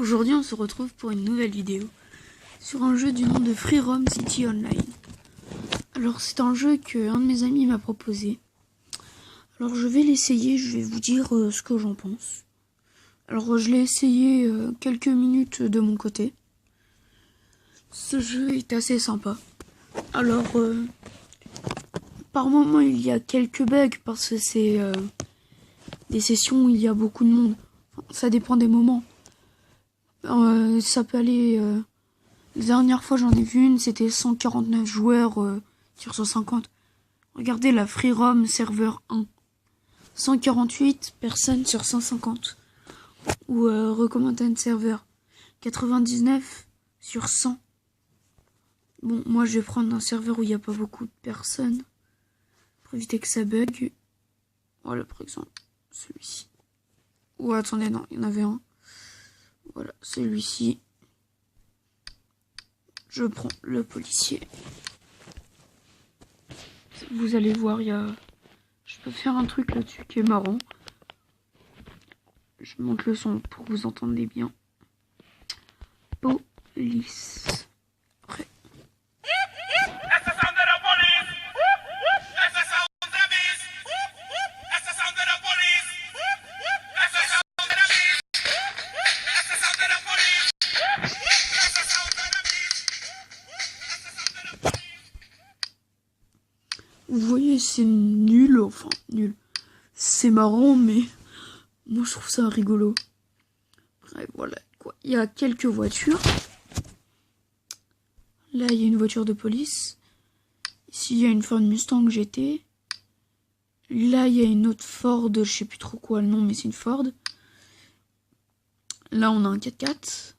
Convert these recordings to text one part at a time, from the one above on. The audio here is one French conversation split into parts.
Aujourd'hui, on se retrouve pour une nouvelle vidéo sur un jeu du nom de Free Roam City Online. Alors, c'est un jeu que un de mes amis m'a proposé. Alors, je vais l'essayer, je vais vous dire ce que j'en pense. Alors, je l'ai essayé quelques minutes de mon côté. Ce jeu est assez sympa. Alors, par moments, il y a quelques bugs parce que c'est des sessions où il y a beaucoup de monde. Enfin, ça dépend des moments. Ça peut aller... La dernière fois, j'en ai vu une, c'était 149 joueurs sur 150. Regardez la Free Roam serveur 1. 148 personnes sur 150. Ou Recommended Server. 99 sur 100. Bon, moi, je vais prendre un serveur où il n'y a pas beaucoup de personnes. Pour éviter que ça bug. Voilà, par exemple, celui-ci. Ou attendez, non, il y en avait un. Voilà, celui-ci. Je prends le policier. Vous allez voir, je peux faire un truc là-dessus qui est marrant. Je monte le son pour que vous entendiez bien. Police. Après. Vous voyez, c'est nul, enfin nul. C'est marrant, mais moi je trouve ça rigolo. Bref, voilà quoi. Il y a quelques voitures. Là, il y a une voiture de police. Ici, il y a une Ford Mustang GT. Là, il y a une autre Ford, je sais plus trop quoi le nom, mais c'est une Ford. Là, on a un 4x4.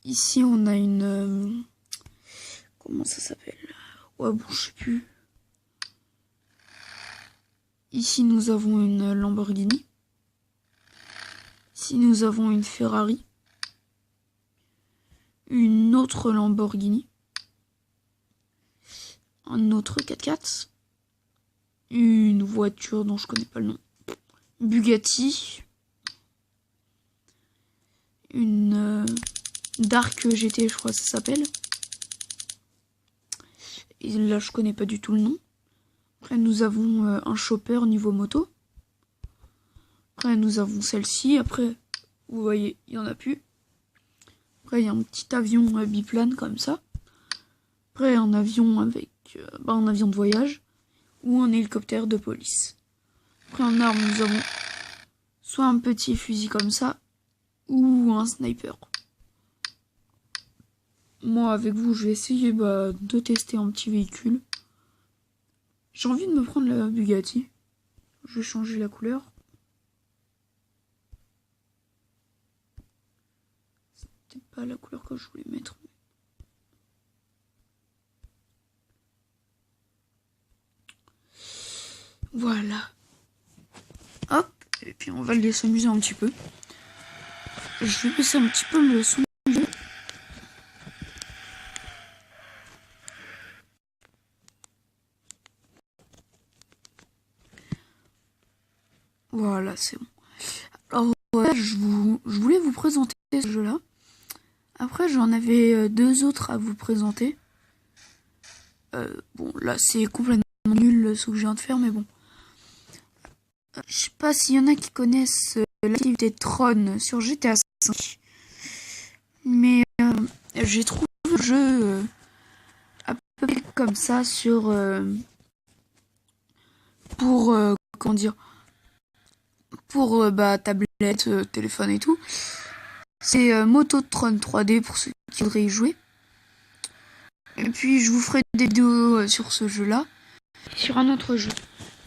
Ici, on a une... comment ça s'appelle ? Ouais, bon, je sais plus. Ici, nous avons une Lamborghini. Ici, nous avons une Ferrari. Une autre Lamborghini. Un autre 4x4. Une voiture dont je connais pas le nom. Bugatti. Une Dark GT, je crois que ça s'appelle. Et là, je connais pas du tout le nom. Après, nous avons un chopper niveau moto. Après, nous avons celle-ci. Après, vous voyez, il y en a plus. Après, il y a un petit avion biplane comme ça. Après, un avion avec un avion de voyage. Ou un hélicoptère de police. Après, en arme, nous avons soit un petit fusil comme ça. Ou un sniper. Moi, avec vous, je vais essayer de tester un petit véhicule. J'ai envie de me prendre la Bugatti. Je vais changer la couleur. C'était pas la couleur que je voulais mettre. Voilà. Hop. Et puis on va aller s'amuser un petit peu. Je vais baisser un petit peu le son. Voilà, c'est bon. Alors, je voulais vous présenter ce jeu-là. Après, j'en avais deux autres à vous présenter. Bon, là, c'est complètement nul ce que je viens de faire, mais bon. Je sais pas s'il y en a qui connaissent l'activité Tron sur GTA V. Mais j'ai trouvé le jeu à peu près comme ça sur... pour... comment dire, pour tablette, téléphone et tout. C'est Mototron 3D pour ceux qui voudraient y jouer. Et puis je vous ferai des vidéos sur ce jeu-là. Sur un autre jeu.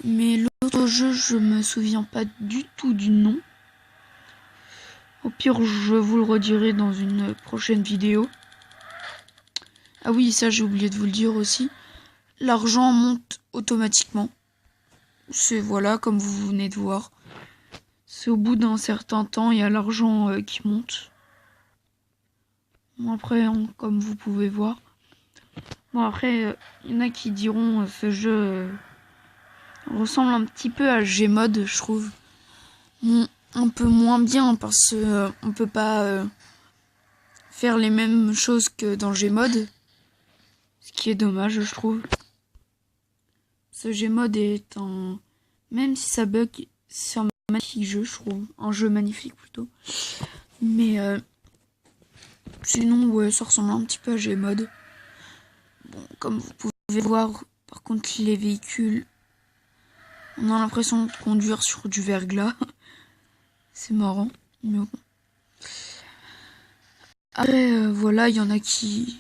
Mais l'autre jeu, je me souviens pas du tout du nom. Au pire, je vous le redirai dans une prochaine vidéo. Ah oui, ça j'ai oublié de vous le dire aussi. L'argent monte automatiquement. C'est voilà, comme vous venez de voir. C'est au bout d'un certain temps, il y a l'argent qui monte. Bon, après, comme vous pouvez voir. Bon, après, il y en a qui diront ce jeu ressemble un petit peu à Gmod, je trouve. Bon, un peu moins bien parce que on peut pas faire les mêmes choses que dans Gmod. Ce qui est dommage, je trouve. Ce Gmod est un... Même si ça bug, c'est un magnifique jeu, je trouve. Un jeu magnifique, plutôt. Mais sinon, ouais, ça ressemble un petit peu à Gmod. Bon, comme vous pouvez voir, par contre, les véhicules... On a l'impression de conduire sur du verglas. C'est marrant, mais bon. Après, voilà, il y en a qui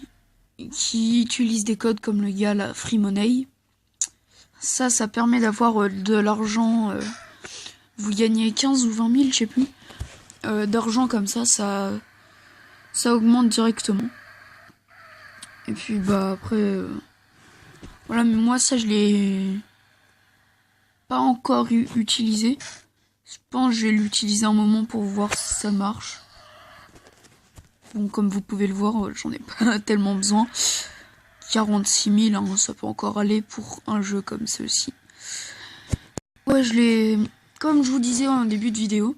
utilisent des codes comme le gars, la Free Money. Ça permet d'avoir de l'argent. Vous gagnez 15 ou 20 000, je sais plus. D'argent comme ça augmente directement. Et puis, bah, après... voilà, mais moi, ça, je l'ai pas encore utilisé. Je pense que je vais l'utiliser un moment pour voir si ça marche. Bon, comme vous pouvez le voir, j'en ai pas tellement besoin. 46 000, hein, ça peut encore aller pour un jeu comme ceci. Ouais, je l'ai... Comme je vous disais en début de vidéo,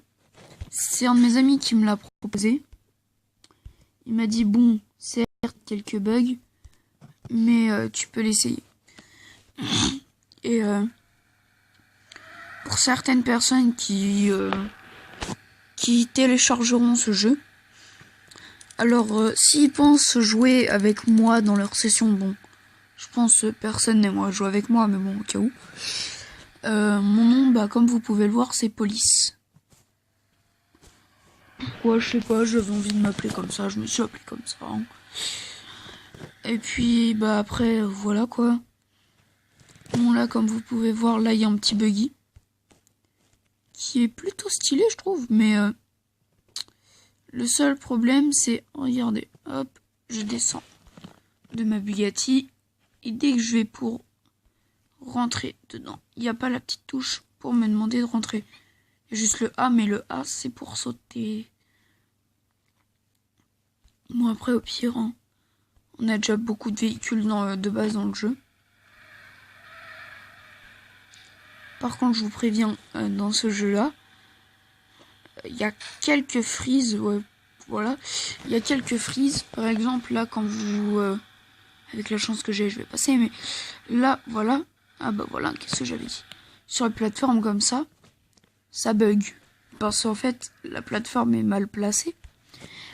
c'est un de mes amis qui me l'a proposé. Il m'a dit, bon, certes, quelques bugs, mais tu peux l'essayer. Et pour certaines personnes qui téléchargeront ce jeu, alors s'ils pensent jouer avec moi dans leur session, bon, je pense personne n'aimerait jouer avec moi, mais bon, au cas où. Mon nom, bah, comme vous pouvez le voir, c'est Police. Pourquoi, je sais pas, j'avais envie de m'appeler comme ça, je me suis appelé comme ça. Hein. Et puis, bah, après, voilà, quoi. Bon, là, comme vous pouvez voir, là, il y a un petit buggy. Qui est plutôt stylé, je trouve, mais le seul problème, c'est, regardez, hop, je descends de ma Bugatti, et dès que je vais pour rentrer dedans, il n'y a pas la petite touche pour me demander de rentrer. Il y a juste le A, mais le A, c'est pour sauter. Bon, après, au pire, hein, on a déjà beaucoup de véhicules de base dans le jeu. Par contre, je vous préviens, dans ce jeu-là, il y a quelques frises, ouais, voilà. Il y a quelques frises, par exemple, là, quand vous... avec la chance que j'ai, je vais passer, mais là, voilà. Ah bah voilà, qu'est-ce que j'avais dit? Sur les plateformes comme ça bug. Parce qu'en fait, la plateforme est mal placée.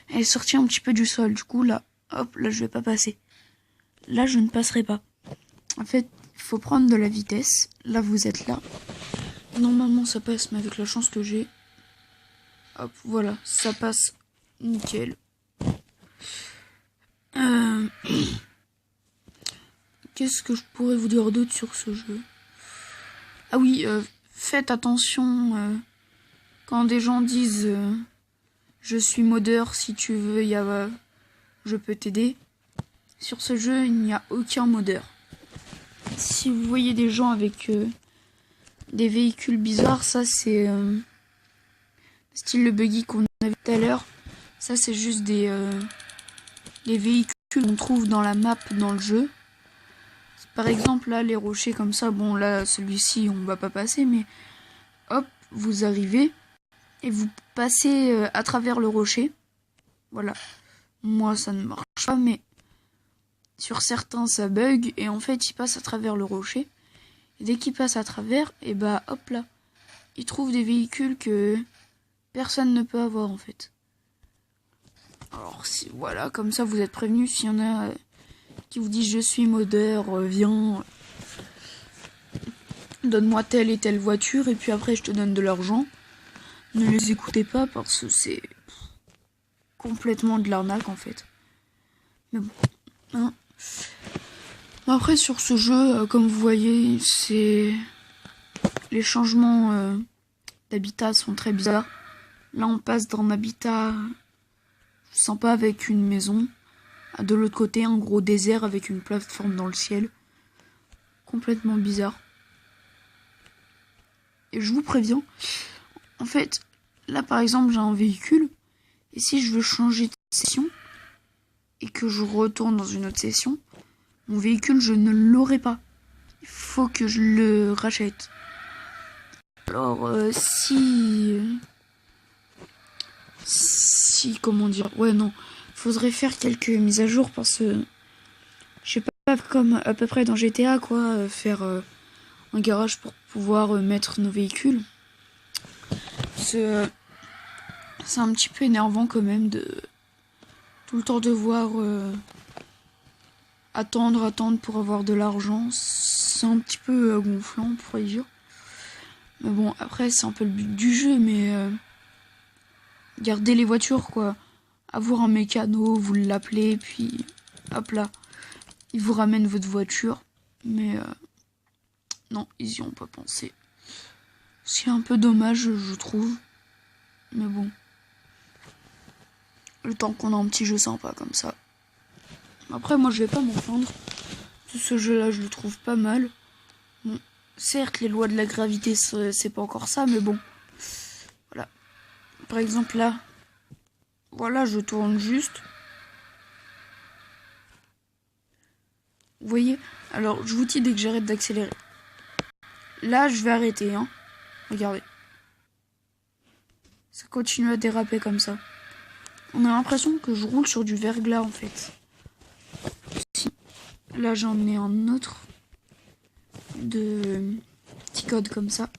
Elle est sortie un petit peu du sol. Du coup, là, hop, là, je vais pas passer. Là, je ne passerai pas. En fait, il faut prendre de la vitesse. Là, vous êtes là. Normalement, ça passe, mais avec la chance que j'ai... Hop, voilà, ça passe nickel. Qu'est-ce que je pourrais vous dire d'autre sur ce jeu? Ah oui, faites attention quand des gens disent je suis modeur, si tu veux, je peux t'aider. Sur ce jeu, il n'y a aucun modeur. Si vous voyez des gens avec des véhicules bizarres, ça c'est style le buggy qu'on a vu tout à l'heure. Ça c'est juste des véhicules qu'on trouve dans la map dans le jeu. Par exemple là les rochers comme ça, bon là celui-ci on va pas passer, mais hop vous arrivez et vous passez à travers le rocher. Voilà. Moi ça ne marche pas, mais sur certains ça bug et en fait il passe à travers le rocher. Et dès qu'il passe à travers, et bah hop là, il trouve des véhicules que personne ne peut avoir en fait. Alors voilà, comme ça vous êtes prévenus. S'il y en a qui vous disent je suis modeur, viens, donne-moi telle et telle voiture et puis après je te donne de l'argent. Ne les écoutez pas parce que c'est complètement de l'arnaque en fait. Mais bon, hein. Après sur ce jeu, comme vous voyez, les changements d'habitat sont très bizarres. Là on passe d'un habitat sympa avec une maison, à de l'autre côté un gros désert avec une plateforme dans le ciel. Complètement bizarre. Et je vous préviens, en fait, là par exemple j'ai un véhicule, et si je veux changer de session, et que je retourne dans une autre session, mon véhicule je ne l'aurai pas. Il faut que je le rachète. Alors si si, comment dire, ouais, non, faudrait faire quelques mises à jour parce que, je sais pas, comme à peu près dans GTA, quoi, faire un garage pour pouvoir mettre nos véhicules. C'est un petit peu énervant quand même de tout le temps devoir attendre pour avoir de l'argent. C'est un petit peu gonflant, on pourrait dire. Mais bon, après, c'est un peu le but du jeu, mais garder les voitures, quoi. Avoir un mécano, vous l'appelez, puis hop là, il vous ramène votre voiture. Mais non, ils y ont pas pensé. C'est un peu dommage, je trouve. Mais bon. Le temps qu'on a un petit jeu sympa comme ça. Après, moi, je vais pas m'en plaindre. Ce jeu-là, je le trouve pas mal. Bon, certes, les lois de la gravité, c'est pas encore ça, mais bon. Voilà. Par exemple, là. Voilà, je tourne juste. Vous voyez? Alors, je vous dis dès que j'arrête d'accélérer. Là, je vais arrêter, hein. Regardez. Ça continue à déraper comme ça. On a l'impression que je roule sur du verglas, en fait. Si. Là, j'en ai un autre. De petit code comme ça.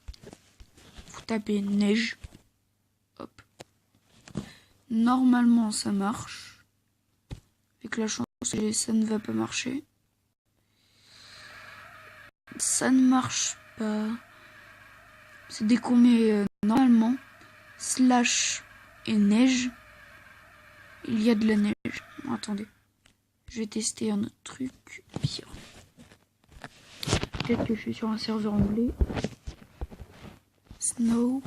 Vous tapez neige. Hop. Normalement, ça marche. Avec la chance, ça ne va pas marcher. Ça ne marche pas. C'est dès qu'on met normalement slash et neige, il y a de la neige. Bon, attendez. Je vais tester un autre truc pire. Peut-être que je suis sur un serveur anglais. Snow.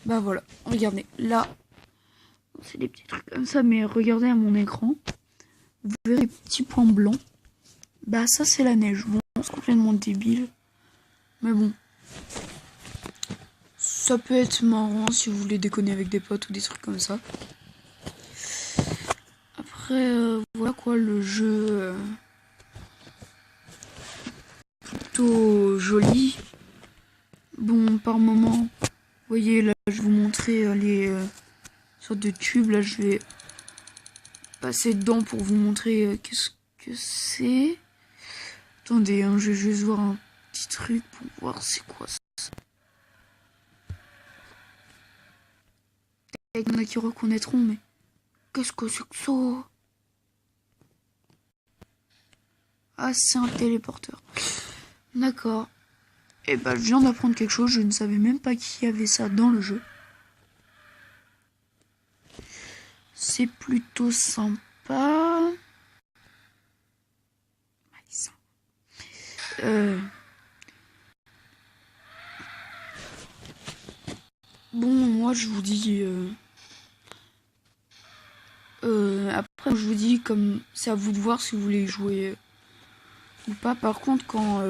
Bah voilà, regardez. Là, c'est des petits trucs comme ça, mais regardez à mon écran. Vous verrez les petits points blancs. Bah ça, c'est la neige. Bon, c'est complètement débile. Mais bon. Ça peut être marrant si vous voulez déconner avec des potes ou des trucs comme ça. Après, voilà quoi, le jeu... plutôt joli. Bon, par moment, vous voyez, là, je vais vous montrer les sortes de tubes. Là, je vais passer dedans pour vous montrer qu'est-ce que c'est. Attendez, hein, je vais juste voir un petit truc pour voir c'est quoi ça. Il y en a qui reconnaîtront, mais qu'est-ce que c'est que ça? Ah, c'est un téléporteur. D'accord. Et bah, je viens d'apprendre quelque chose. Je ne savais même pas qu'il y avait ça dans le jeu. C'est plutôt sympa. Bon, moi, je vous dis... après, je vous dis, comme c'est à vous de voir si vous voulez jouer ou pas. Par contre, quand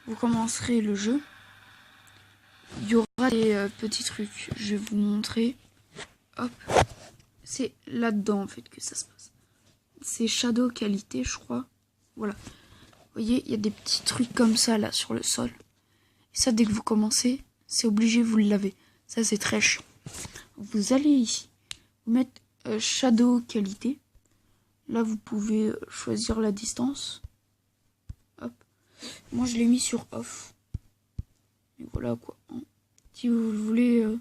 vous commencerez le jeu, il y aura des petits trucs. Je vais vous montrer. Hop. C'est là-dedans, en fait, que ça se passe. C'est Shadow Qualité, je crois. Voilà. Vous voyez, il y a des petits trucs comme ça, là, sur le sol. Et ça, dès que vous commencez, c'est obligé, vous le lavez. Ça, c'est très chiant. Vous allez ici. Vous mettre Shadow Qualité. Là, vous pouvez choisir la distance. Hop. Moi, je l'ai mis sur off. Et voilà, quoi. Si vous voulez, vous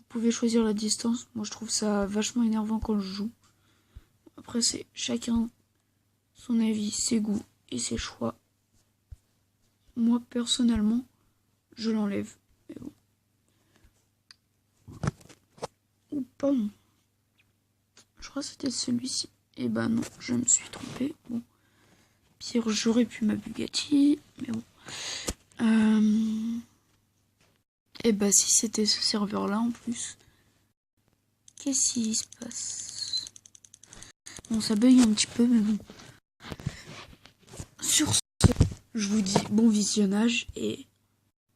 pouvez choisir la distance. Moi, je trouve ça vachement énervant quand je joue. Après, c'est chacun son avis, ses goûts et ses choix. Moi, personnellement, je l'enlève. Mais bon. Ou pas. Je crois que c'était celui-ci. Et bah non, je me suis trompée. Bon. Pire, j'aurais pu ma Bugatti. Mais bon. Et bah si c'était ce serveur-là en plus. Qu'est-ce qui se passe? Bon, ça bug un petit peu, mais bon. Sur ce, je vous dis bon visionnage et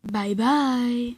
bye bye.